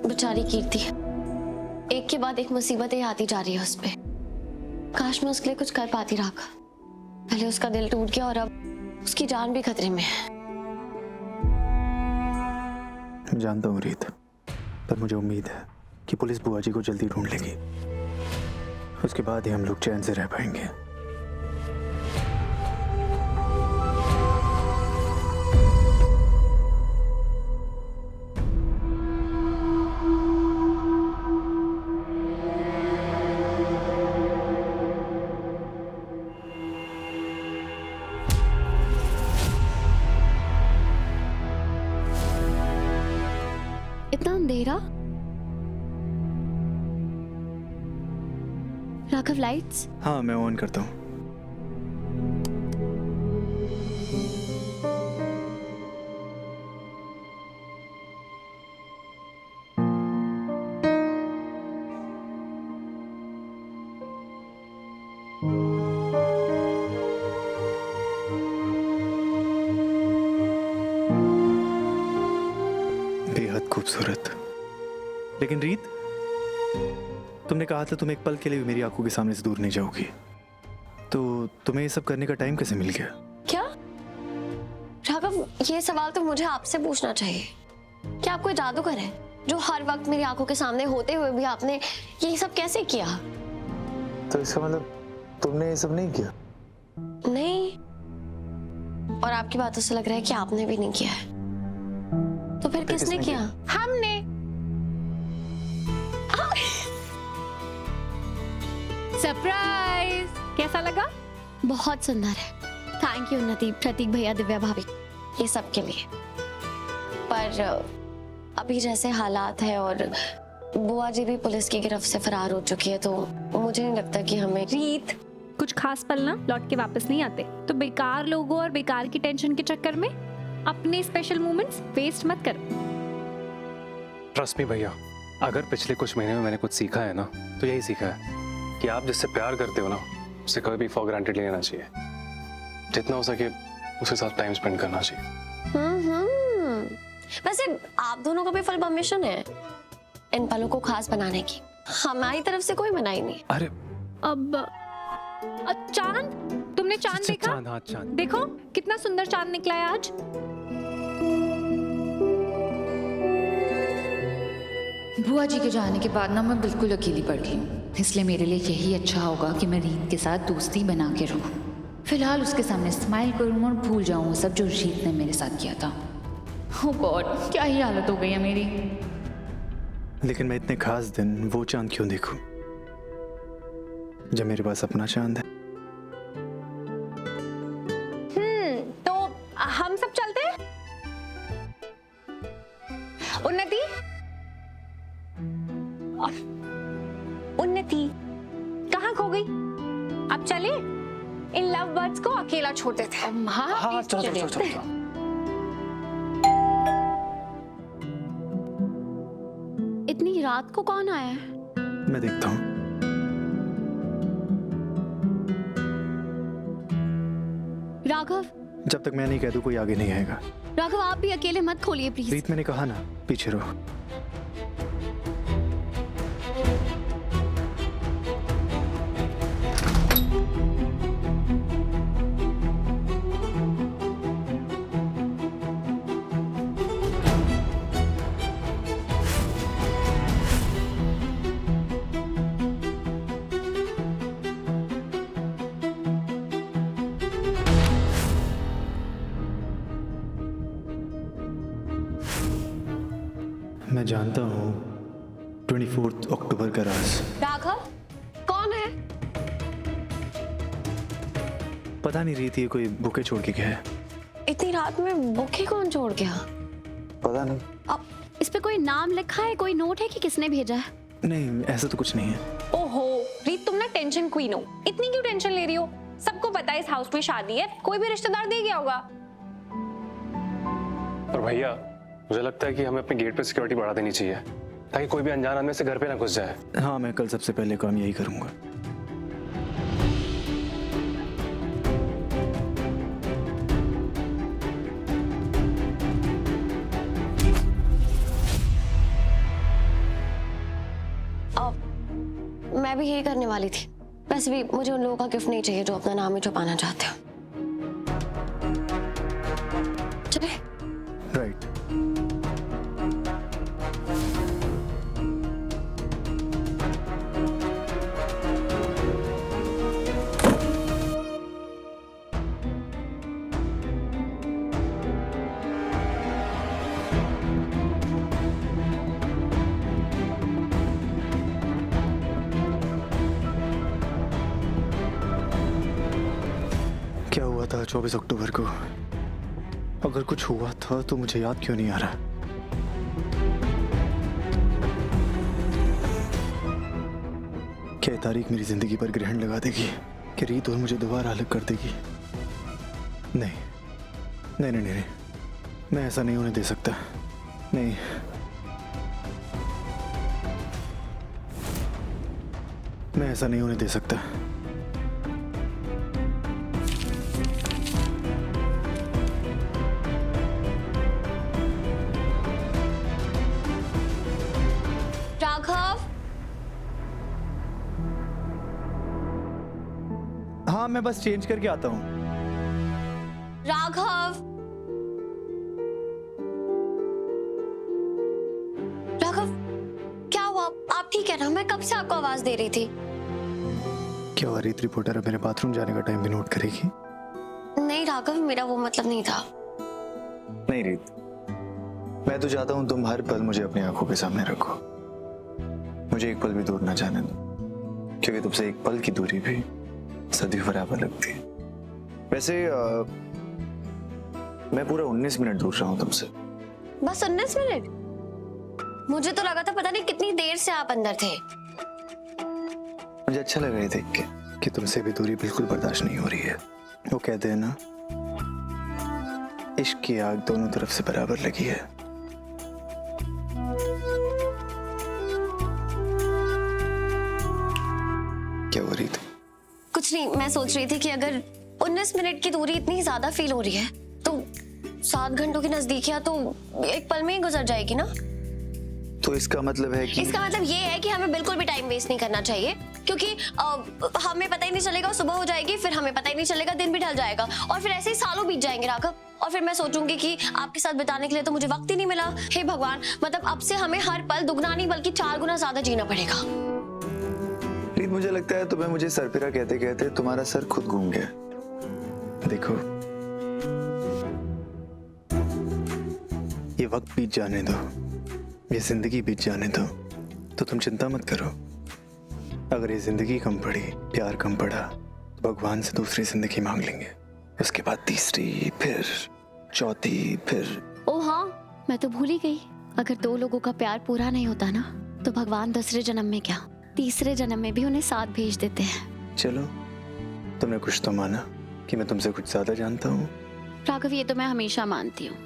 बेचारी कीर्ति, एक के बाद एक मुसीबतें आती जा रही है उस पे। काश मैं उसके लिए कुछ कर पाती राघव। पहले उसका दिल टूट गया और अब उसकी जान भी खतरे में है। मैं जानता हूँ रीत, पर मुझे उम्मीद है कि पुलिस बुआ जी को जल्दी ढूंढ लेगी। उसके बाद ही हम लोग चैन से रह पाएंगे। इतना अंधेरा। राघव लाइट्स? हाँ, मैं ऑन करता हूँ। बेहद खूबसूरत। लेकिन रीत, तुमने कहा था तुम एक पल के लिए भी मेरी आंखों के सामने से दूर नहीं जाओगी, तो तुम्हें ये सब करने का टाइम कैसे मिल गया? क्या राघव, ये सवाल तो मुझे आपसे पूछना चाहिए। क्या आप कोई जादूगर है जो हर वक्त मेरी आंखों के सामने होते हुए भी आपने ये सब कैसे किया? तो इसका मतलब तुमने ये सब नहीं किया? नहीं, और आपकी बातों से लग रहा है कि आपने भी नहीं किया है। तो फिर किसने किया? हमने। सरप्राइज! कैसा लगा? बहुत सुंदर है। थैंक यू उन्नति, प्रतीक भैया, दिव्या भाभी, ये सब के लिए। पर अभी जैसे हालात है और बुआ जी भी पुलिस की गिरफ्त से फरार हो चुकी है, तो मुझे नहीं लगता कि हमें। रीत, कुछ खास पल ना लौट के वापस नहीं आते, तो बेकार लोगों और बेकार की टेंशन के चक्कर में अपने स्पेशल मोमेंट्स वेस्ट मत करो। ट्रस्ट मी भैया, अगर पिछले कुछ महीने में मैंने कुछ सीखा है ना, तो यही सीखा है कि आप जिससे प्यार करते हो ना, उसे कभी भी फॉर ग्रांटेड लेना चाहिए। जितना हो सके उसके साथ टाइम स्पेंड करना चाहिए। वैसे आप दोनों को भी फुल परमिशन है इन पलों को खास बनाने की। हमारी तरफ से कोई मनाही नहीं। अरे अब चांद, तुमने चांद देखा? चांद, हाँ चांद। देखो कितना सुंदर चांद निकला है आज। बुआ जी के जाने के बाद ना मैं बिल्कुल अकेली पड़ गई हूँ, इसलिए मेरे लिए यही अच्छा होगा कि मैं रीत के साथ दोस्ती बना के रहूँ। फिलहाल उसके सामने स्माइल करूँ और भूल जाऊँ वो सब जो रीत ने मेरे साथ किया था। ओह गॉड, क्या ही हालत हो गई है मेरी। लेकिन मैं इतने खास दिन वो चांद क्यों देखूं जब मेरे पास अपना चांद है? तो हम सब चलते हैं। उन्नति, उन्नति कहाँ खो गई? अब चले, इन लव बर्ड्स को अकेला छोड़ देते हैं। हाँ, चलो चलो चलो चलो। इतनी रात को कौन आया है? मैं देखता हूँ। राघव, जब तक मैं नहीं कह दूं कोई आगे नहीं आएगा। राघव आप भी अकेले मत खोलिए प्लीज। रीत, मैंने कहा ना, पीछे रहो। मैं जानता हूँ 24 अक्टूबर का राज। राघव कौन है? पता नहीं रीत, ये कोई बुके छोड़ के गया है। इतनी रात में बुके कौन छोड़ गया? पता नहीं। अब इस पे कोई नाम लिखा है, कोई नोट है कि किसने भेजा है? नहीं, ऐसा तो कुछ नहीं है। ओहो रीत, तुम ना टेंशन क्वीन हो, इतनी क्यों टेंशन ले रही हो? सबको पता है इस हाउस में शादी है, कोई भी रिश्तेदार दे गया होगा। और भैया, मुझे लगता है कि हमें अपने गेट पे सिक्योरिटी बढ़ा देनी चाहिए, ताकि कोई भी अनजान आदमी से घर पे ना घुस जाए। हाँ, मैं कल सबसे पहले काम यही करूंगा। मैं भी यही करने वाली थी। वैसे भी मुझे उन लोगों का गिफ्ट नहीं चाहिए जो अपना नाम ही छुपाना चाहते हो। चले? राइट। क्या हुआ था 24 अक्टूबर को? अगर कुछ हुआ था तो मुझे याद क्यों नहीं आ रहा? क्या ये तारीख मेरी जिंदगी पर ग्रहण लगा देगी कि रीत और मुझे दोबारा अलग कर देगी? नहीं नहीं नहीं नहीं, मैं ऐसा नहीं होने दे सकता। नहीं, मैं ऐसा नहीं होने दे सकता। राघव, हाँ, मैं बस चेंज करके आता हूँ। राघव, राघव, क्या हुआ? आप ठीक है ना? मैं कब से आपको आवाज दे रही थी। क्या हुआ? रीत रिपोर्टर अब मेरे बाथरूम जाने का टाइम भी नोट करेगी? नहीं राघव, मेरा वो मतलब नहीं था। नहीं रीत, मैं तो चाहता हूँ तुम हर पल मुझे अपनी आंखों के सामने रखो। मुझे एक पल भी दूर ना जाने दो, क्योंकि तुमसे एक पल की दूरी भी सदियों बराबर लगती है। वैसे मैं पूरा 19 मिनट दूर रहा हूँ तुमसे। बस 19 मिनट? मुझे तो लगा था पता नहीं कितनी देर से आप अंदर थे। मुझे अच्छा लगा ये देख के कि तुमसे भी दूरी बिल्कुल बर्दाश्त नहीं हो रही है। वो कहते हैं ना, इश्क की आग दोनों तरफ से बराबर लगी है। क्या हो रही थी? कुछ नहीं, मैं सोच रही थी कि अगर 19 मिनट की दूरी इतनी ज्यादा फील हो रही है तो 7 घंटों की नजदीकियां तो एक पल में ही गुजर जाएगी ना। तो इसका मतलब है कि इसका मतलब ये है कि हमें बिल्कुल भी टाइम वेस्ट नहीं करना चाहिए, क्योंकि हमें पता ही नहीं चलेगा सुबह हो जाएगी, फिर हमें पता ही नहीं चलेगा दिन भी ढल जाएगा, और फिर ऐसे ही सालों बीत जाएंगे राघव। और फिर मैं सोचूंगी कि आपके साथ बिताने के लिए तो मुझे वक्त ही नहीं मिला। हे भगवान, मतलब अब से हमें हर पल दुगना नहीं बल्कि 4 गुना ज्यादा जीना पड़ेगा। रीत, मुझे लगता है तुम्हें मुझे सरपिरा कहते कहते तुम्हारा सर खुद घूम गया। देखो, ये वक्त बीत जाने दो, ये जिंदगी बीत जाने दो, तो तुम चिंता मत करो। अगर ये जिंदगी कम पड़ी, प्यार कम पड़ा, तो भगवान से दूसरी जिंदगी मांग लेंगे, उसके बाद तीसरी, फिर चौथी, फिर। ओ हाँ, मैं तो भूल ही गई। अगर 2 लोगों का प्यार पूरा नहीं होता ना, तो भगवान दूसरे जन्म में क्या, तीसरे जन्म में भी उन्हें साथ भेज देते हैं। चलो, तुमने कुछ तो माना कि मैं तुमसे कुछ ज्यादा जानता हूँ। राघव, ये तो मैं हमेशा मानती हूँ,